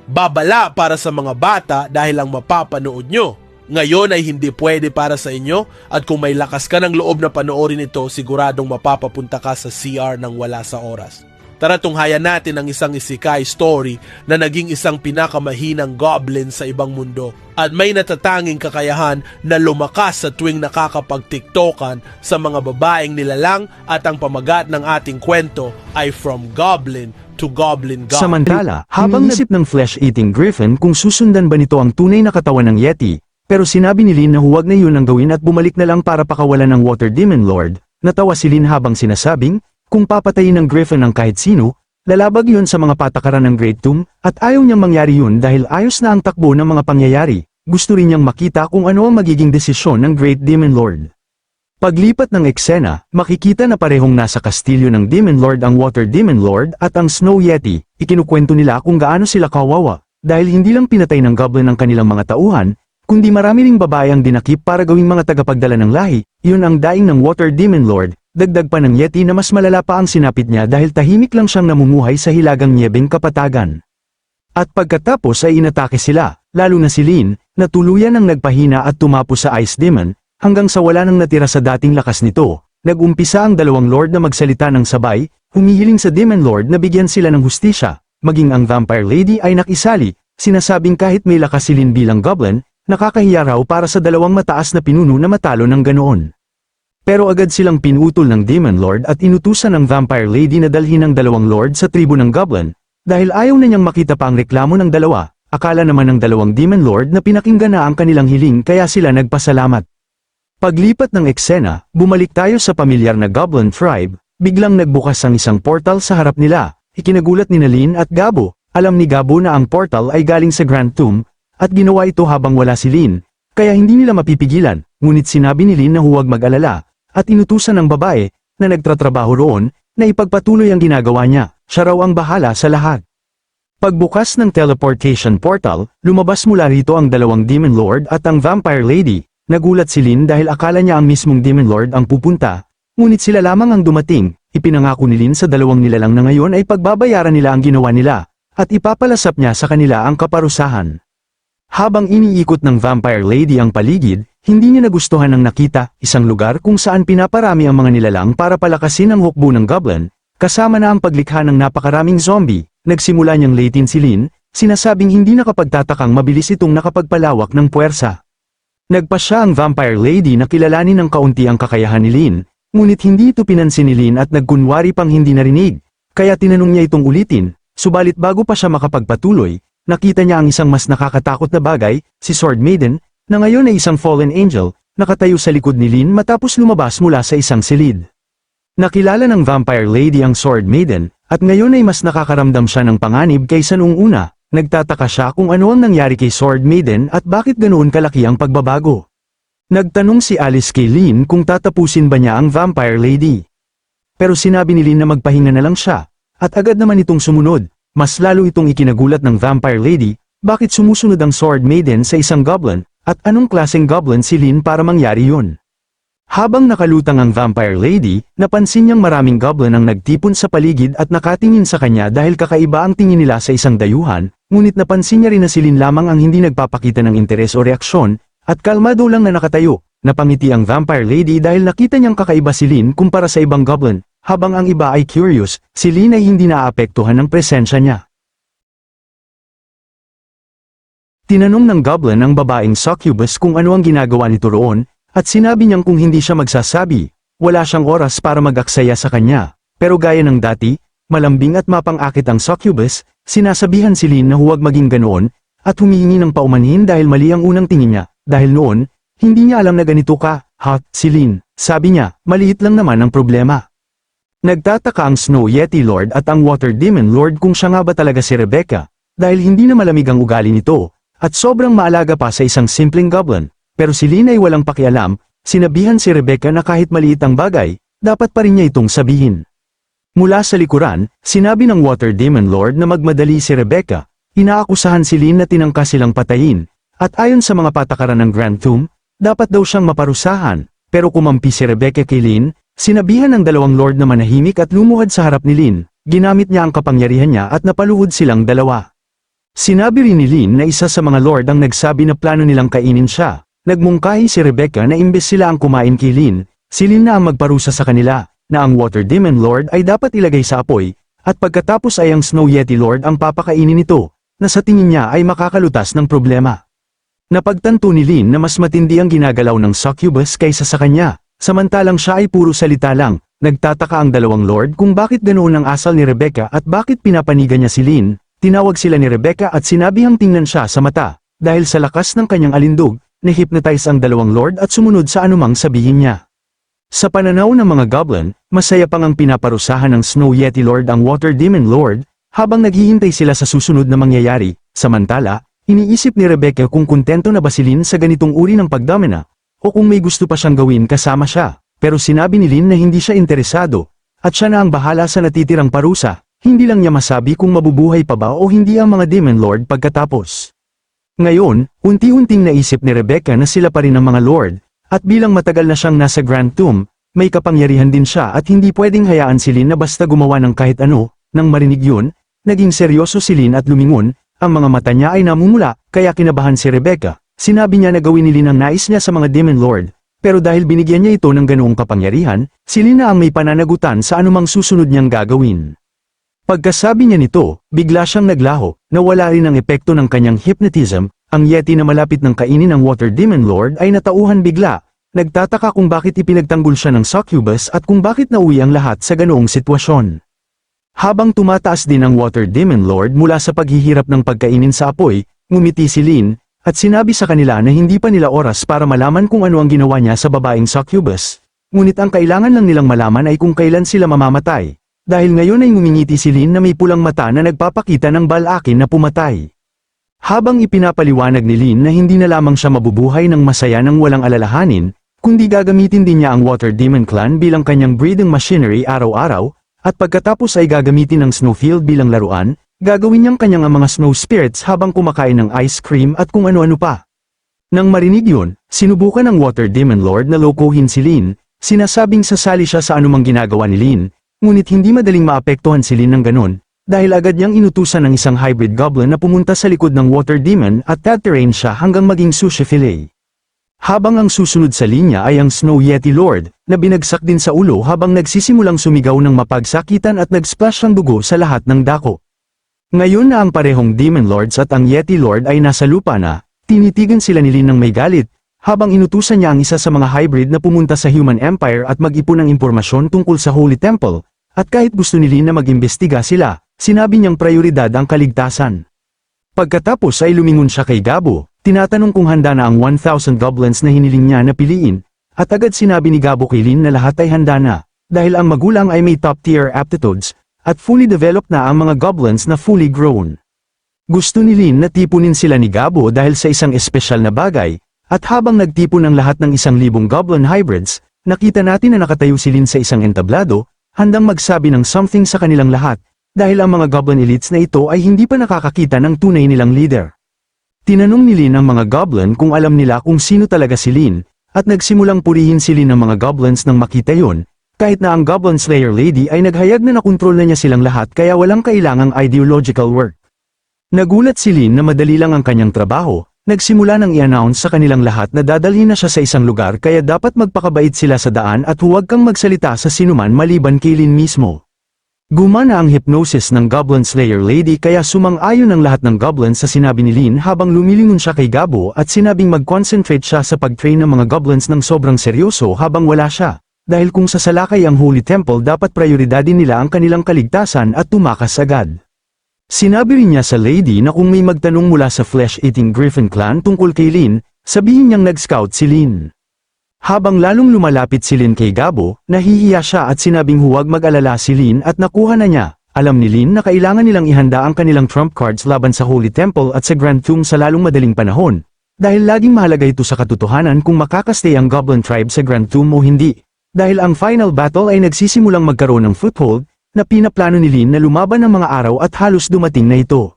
Babala para sa mga bata dahil ang mapapanood nyo ngayon ay hindi pwede para sa inyo, at kung may lakas ka ng loob na panoorin ito, siguradong mapapapunta ka sa CR nang wala sa oras. Tara tunghayan natin ang isang isekai story na naging isang pinakamahinang goblin sa ibang mundo at may natatanging kakayahan na lumakas sa tuwing nakakapag-tiktokan sa mga babaeng nilalang, at ang pamagat ng ating kwento ay From Goblin to Goblin God. Samantala, habang iniisip ng flesh-eating griffin kung susundan ba nito ang tunay na katawan ng Yeti, pero sinabi ni Lin na huwag na yun ang gawin at bumalik na lang para pakawalan ng Water Demon Lord. Natawa si Lin habang sinasabing, kung papatayin ng griffin ang kahit sino, lalabag yun sa mga patakaran ng Great Tomb, at ayaw niyang mangyari yun dahil ayos na ang takbo ng mga pangyayari. Gusto rin niyang makita kung ano ang magiging desisyon ng Great Demon Lord. Paglipat ng eksena, makikita na parehong nasa kastilyo ng Demon Lord ang Water Demon Lord at ang Snow Yeti. Ikinukwento nila kung gaano sila kawawa, dahil hindi lang pinatay ng goblin ang kanilang mga tauhan, kundi marami ring babae ang dinakip para gawing mga tagapagdala ng lahi. Yun ang daing ng Water Demon Lord. Dagdag pa ng Yeti na mas malala pa ang sinapit niya dahil tahimik lang siyang namumuhay sa hilagang nyebeng kapatagan. At pagkatapos ay inatake sila, lalo na si Lin, na tuluyan ang nagpahina at tumapo sa Ice Demon, hanggang sa wala nang natira sa dating lakas nito. Nag-umpisa ang dalawang Lord na magsalita ng sabay, humihiling sa Demon Lord na bigyan sila ng hustisya. Maging ang Vampire Lady ay nakisali, sinasabing kahit may lakas si Lin bilang goblin, nakakahiya raw para sa dalawang mataas na pinuno na matalo ng ganoon. Pero agad silang pinutol ng Demon Lord at inutusan ng Vampire Lady na dalhin ang dalawang Lord sa tribo ng Goblin, dahil ayaw na niyang makita pa ang reklamo ng dalawa. Akala naman ng dalawang Demon Lord na pinakinggan na ang kanilang hiling kaya sila nagpasalamat. Paglipat ng eksena, bumalik tayo sa pamilyar na Goblin Tribe. Biglang nagbukas ang isang portal sa harap nila. Ikinagulat ni Lin at Gabo. Alam ni Gabo na ang portal ay galing sa Grand Tomb, at ginawa ito habang wala si Lin, kaya hindi nila mapipigilan. Ngunit sinabi ni Lin na huwag mag-alala, at inutusan ng babae, na nagtatrabaho roon, na ipagpatuloy ang ginagawa niya. Siya raw ang bahala sa lahat. Pagbukas ng teleportation portal, lumabas mula rito ang dalawang Demon Lord at ang Vampire Lady. Nagulat si Lin dahil akala niya ang mismong Demon Lord ang pupunta, ngunit sila lamang ang dumating. Ipinangako ni Lin sa dalawang nilalang na ngayon ay pagbabayaran nila ang ginawa nila, at ipapalasap niya sa kanila ang kaparusahan. Habang iniikot ng Vampire Lady ang paligid, hindi niya nagustuhan ang nakita, isang lugar kung saan pinaparami ang mga nilalang para palakasin ang hukbo ng goblin, kasama na ang paglikha ng napakaraming zombie. Nagsimula niyang latin si Lin, sinasabing hindi nakapagtatakang mabilis itong nakapagpalawak ng puwersa. Nagpa siya ang Vampire Lady na kilalanin ng kaunti ang kakayahan ni Lin, ngunit hindi ito pinansin ni Lin at nagkunwari pang hindi narinig, kaya tinanong niya itong ulitin, subalit bago pa siya makapagpatuloy, nakita niya ang isang mas nakakatakot na bagay, si Sword Maiden, na ngayon ay isang fallen angel, nakatayo sa likod ni Lin matapos lumabas mula sa isang silid. Nakilala ng Vampire Lady ang Sword Maiden, at ngayon ay mas nakakaramdam siya ng panganib kaysa noong una. Nagtataka siya kung ano ang nangyari kay Sword Maiden at bakit ganoon kalaki ang pagbabago. Nagtanong si Alice kay Lin kung tatapusin ba niya ang Vampire Lady. Pero sinabi ni Lin na magpahinga na lang siya, at agad naman itong sumunod. Mas lalo itong ikinagulat ng Vampire Lady, bakit sumusunod ang Sword Maiden sa isang goblin, at anong klaseng goblin si Lin para mangyari yun. Habang nakalutang ang Vampire Lady, napansin niyang maraming goblin ang nagtipon sa paligid at nakatingin sa kanya dahil kakaiba ang tingin nila sa isang dayuhan, ngunit napansin niya rin na si Lin lamang ang hindi nagpapakita ng interes o reaksyon, at kalmado lang na nakatayo. Napangiti ang Vampire Lady dahil nakita niyang kakaiba si Lin kumpara sa ibang goblin, habang ang iba ay curious, si Lin ay hindi naapektuhan ng presensya niya. Tinanong ng goblin ang babaeng succubus kung ano ang ginagawa nito roon, at sinabi niyang kung hindi siya magsasabi, wala siyang oras para mag-aksaya sa kanya. Pero gaya ng dati, malambing at mapang-akit ang succubus, sinasabihan si Lin na huwag maging ganoon, at humihingi ng paumanhin dahil mali ang unang tingin niya. Dahil noon, hindi niya alam na ganito ka, hot, si Lin. Sabi niya, maliit lang naman ang problema. Nagtataka ang Snow Yeti Lord at ang Water Demon Lord kung siya nga ba talaga si Rebecca, dahil hindi na malamig ang ugali nito, at sobrang maalaga pa sa isang simpleng goblin. Pero si Lin ay walang pakialam, sinabihan si Rebecca na kahit maliit ang bagay, dapat pa rin niya itong sabihin. Mula sa likuran, sinabi ng Water Demon Lord na magmadali si Rebecca, inaakusahan si Lin na tinangka silang patayin, at ayon sa mga patakaran ng Grand Tomb, dapat daw siyang maparusahan, pero kumampi si Rebecca kay Lin, sinabihan ng dalawang Lord na manahimik at lumuhad sa harap ni Lin, ginamit niya ang kapangyarihan niya at napaluhod silang dalawa. Sinabi rin ni Lynn na isa sa mga lord ang nagsabi na plano nilang kainin siya. Nagmungkahi si Rebecca na imbes sila ang kumain kay Lynn, si Lynn na ang magparusa sa kanila, na ang Water Demon Lord ay dapat ilagay sa apoy, at pagkatapos ay ang Snow Yeti Lord ang papakainin nito, na sa tingin niya ay makakalutas ng problema. Napagtanto ni Lynn na mas matindi ang ginagalaw ng succubus kaysa sa kanya, samantalang siya ay puro salita lang. Nagtataka ang dalawang lord kung bakit ganoon ang asal ni Rebecca at bakit pinapanigan niya si Lynn. Tinawag sila ni Rebecca at sinabihang tingnan siya sa mata, dahil sa lakas ng kanyang alindog, na-hypnotize ang dalawang lord at sumunod sa anumang sabihin niya. Sa pananaw ng mga goblin, masaya pang ang pinaparusahan ng Snow Yeti Lord ang Water Demon Lord, habang naghihintay sila sa susunod na mangyayari. Samantala, iniisip ni Rebecca kung kontento na ba si Lynn sa ganitong uri ng pagdamina, o kung may gusto pa siyang gawin kasama siya, pero sinabi ni Lynn na hindi siya interesado, at siya na ang bahala sa natitirang parusa. Hindi lang niya masabi kung mabubuhay pa ba o hindi ang mga Demon Lord pagkatapos. Ngayon, unti-unting naisip ni Rebecca na sila pa rin ang mga Lord, at bilang matagal na siyang nasa Grand Tomb, may kapangyarihan din siya at hindi pwedeng hayaan si Lynn na basta gumawa ng kahit ano. Nang marinig yun, naging seryoso si Lynn at lumingon, ang mga mata niya ay namumula, kaya kinabahan si Rebecca. Sinabi niya na gawin ni Lynn ang nais niya sa mga Demon Lord, pero dahil binigyan niya ito ng ganoong kapangyarihan, si Lynn na ang may pananagutan sa anumang susunod niyang gagawin. Pagkasabi niya nito, bigla siyang naglaho, nawala rin ang epekto ng kanyang hypnotism, ang Yeti na malapit ng kainin ng Water Demon Lord ay natauhan bigla, nagtataka kung bakit ipinagtanggol siya ng succubus at kung bakit nauwi ang lahat sa ganoong sitwasyon. Habang tumataas din ang Water Demon Lord mula sa paghihirap ng pagkainin sa apoy, ngumiti si Lynn, at sinabi sa kanila na hindi pa nila oras para malaman kung ano ang ginawa niya sa babaeng succubus, ngunit ang kailangan lang nilang malaman ay kung kailan sila mamamatay. Dahil ngayon ay ngumingiti si Lynn na may pulang mata na nagpapakita ng balakin na pumatay. Habang ipinapaliwanag ni Lynn na hindi na lamang siya mabubuhay ng masaya ng walang alalahanin, kundi gagamitin din niya ang Water Demon Clan bilang kanyang breeding machinery araw-araw, at pagkatapos ay gagamitin ng Snowfield bilang laruan, gagawin niyang kanyang ang mga snow spirits habang kumakain ng ice cream at kung ano-ano pa. Nang marinig yun, sinubukan ng Water Demon Lord na lokohin si Lynn, sinasabing sasali siya sa anumang ginagawa ni Lynn. Ngunit hindi madaling maapektuhan si Lynn ng ganon, dahil agad niyang inutusan ng isang hybrid goblin na pumunta sa likod ng Water Demon at tatirain siya hanggang maging sushi fillet. Habang ang susunod sa linya ay ang Snow Yeti Lord, na binagsak din sa ulo habang nagsisimulang sumigaw ng mapagsakitan at nag-splash ng dugo sa lahat ng dako. Ngayon na ang parehong Demon Lords at ang Yeti Lord ay nasa lupa na, tinitigan sila ni Lynn ng may galit, habang inutusan niya ang isa sa mga hybrid na pumunta sa Human Empire at mag-ipon ng impormasyon tungkol sa Holy Temple, at kahit gusto ni Lynn na mag-imbestiga sila, sinabi niyang prioridad ang kaligtasan. Pagkatapos ay lumingon siya kay Gabo, tinatanong kung handa na ang 1,000 goblins na hiniling niya na piliin, at agad sinabi ni Gabo kay Lynn na lahat ay handa na, dahil ang magulang ay may top-tier aptitudes, at fully developed na ang mga goblins na fully grown. Gusto ni Lynn na tipunin sila ni Gabo dahil sa isang espesyal na bagay, at habang nagtipon ng lahat ng 1,000 goblin hybrids, nakita natin na nakatayo si Lynn sa isang entablado, handang magsabi ng something sa kanilang lahat, dahil ang mga goblin elites na ito ay hindi pa nakakakita ng tunay nilang leader. Tinanong ni Lynn ang mga goblin kung alam nila kung sino talaga si Lynn, at nagsimulang purihin si Lynn ng mga goblins nang makita yon, kahit na ang Goblin Slayer Lady ay naghayag na nakontrol na niya silang lahat kaya walang kailangang ideological work. Nagulat si Lynn na madali lang ang kanyang trabaho. Nagsimula nang i-announce sa kanilang lahat na dadalhin na siya sa isang lugar kaya dapat magpakabait sila sa daan at huwag kang magsalita sa sinuman maliban kay Lynn mismo. Gumana ang hypnosis ng Goblin Slayer Lady kaya sumang-ayon ang lahat ng goblins sa sinabi ni Lynn habang lumilingon siya kay Gabo at sinabing mag-concentrate siya sa pag-train ng mga goblins ng sobrang seryoso habang wala siya, dahil kung sasalakay ang Holy Temple dapat prioridadin nila ang kanilang kaligtasan at tumakas agad. Sinabi rin niya sa Lady na kung may magtanong mula sa Flesh-Eating Griffin Clan tungkol kay Lynn, sabihin niyang nag-scout si Lynn. Habang lalong lumalapit si Lynn kay Gabo, nahihiya siya at sinabing huwag mag-alala si Lynn at nakuha na niya. Alam ni Lynn na kailangan nilang ihanda ang kanilang trump cards laban sa Holy Temple at sa Grand Tomb sa lalong madaling panahon, dahil laging mahalaga ito sa katotohanan kung makakastay ang Goblin Tribe sa Grand Tomb o hindi, dahil ang final battle ay nagsisimulang magkaroon ng foothold, na pinaplano ni Lynn na lumaban ng mga araw at halos dumating na ito.